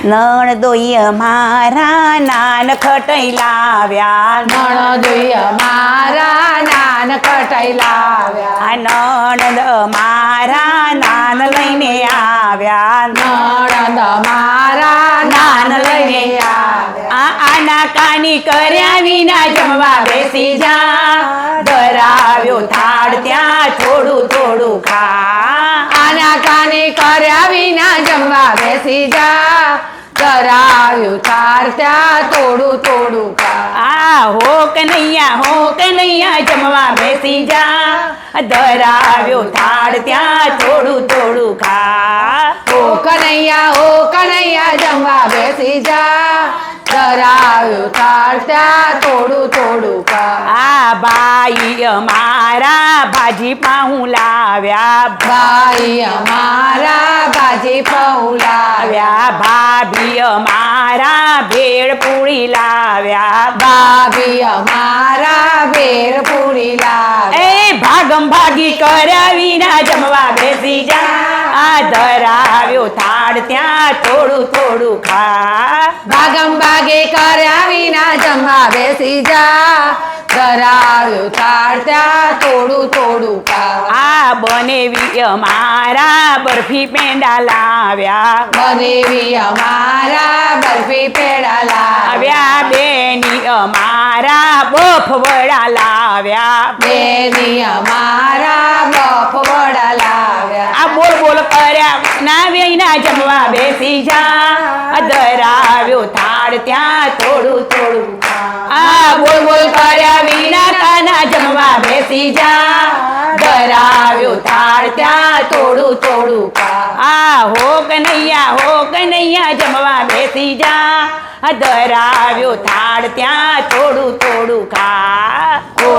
નણદોઈ મારા નાન ખટાઈ લાવ્યા નણદોઈ મારા નાન ખટાઈ લાવ્યા નણદ મારા નાન લઈને આવ્યા નણંદ મારા નાન લઈને આવ્યા આના કાની કર્યા વિના જમવા બેસી જા ધરાવ્યો થાળ ત્યાં થોડું થોડું ખા આના કાને કર્યા વિના જમવા બેસી જા કરાવ્યું થાળ ત્યાં થોડું થોડું ખા હો કનૈયા જમવા બેસી જા ધરાવ્યો થાળ ત્યાં થોડું થોડું ખા ઓ કનૈયા જમવા બેસી જા કરાવ્યું થાળ ત્યાં થોડું થોડું ખા ભાઈ અમારા ભાજી પાઉં લાવ્યા ભાઈ અમારા ભાજી પાઉં લાવ્યા ભાભી અમારા ભેળ પૂરી લાવ્યા ભાભી અમારા ભેળ પૂરી લાવ્યા એ ભાગમ ભાગી કર્યા વિના જમવા બેસી જા ધરાવ્યો થાળ ત્યાં થોડું થોડું ખા ભાગમ ભાગે કર્યા વિના જમવા બેસી જા ધરાવ્યો થાળ ત્યાં થોડું થોડું ખા બનેવી અમારા બરફી પેંડા લાવ્યા બનેવી અમારા બરફી પેડા લાવ્યા બેની અમારા બફ વડા લાવ્યા બેની અમારા બફ વડા લાવ્યા બોલ બોલ કર્યા ના વેના જમવા બેસી જા ધરાવ્યો થાળ ત્યાં થોડું થોડું બોલ બોલ કર્યા વિના કાના જમવા બેસી જા ધરાવ્યો થાળ ત્યાં થોડું થોડું હો કનૈયા જમવા બેસી જા ધરાવ્યો થાળ ત્યાં થોડું થોડું ખા ઓ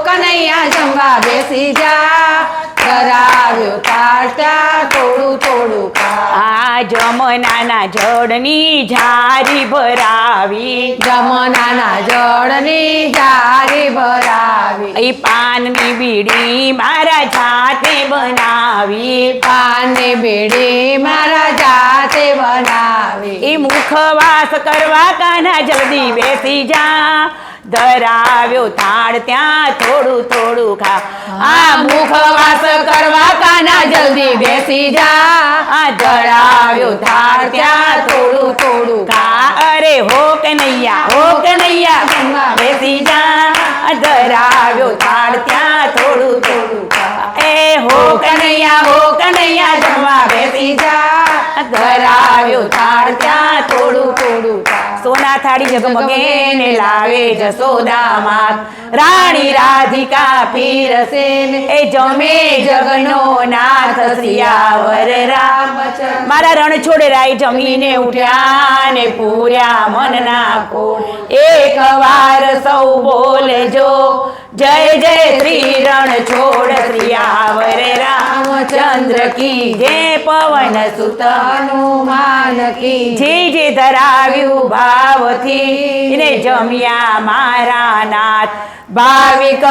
કનૈયા જમવા બેસી જા ધરાવ્યો થાળ ત્યાં થોડું થોડું ખા જમનાના જળની ઝારી ભરાવી જમનાના જળની ઝારી ભરાવી પાનની બીડી મારા જાતે બનાવી પાનની બીડી મારા જાતે બનાવી મુખવાસ કરવા કાના જલ્દી બેસી જા ધરાવ્યો થાળ ત્યાં થોડું થોડું ખા મુખવાસ કરવા કાના જલ્દી બેસી જા ધરાવ્યો થાળ ત્યાં થોડું થોડું ખા અરે હો કનૈયા જમવા બેસી જા ધરાવ્યો થાળ ત્યાં થોડું થોડું ખા હો કનૈયા જમવા બેસી જા ધરાવ્યો થાળ ત્યાં થોડું થોડું સોના થાળી જગમગે ને લાવે જસોદામાં રાણી રાધિકા પીરસે એ જમે જગનો નાથ સિયાવર રામચંદ્ર મારા રણ રાય જમીને ઉઠ્યા ને પૂર્યા મનના કોળ એક વાર સૌ બોલેજો જય જય શ્રી રણ છોડ સિયાવર રામચંદ્ર કી જય પવન સુત હનુમાન કી જે ધરાવ્યું ભાવથી ને જમ્યા મારા નાથ ભાવિક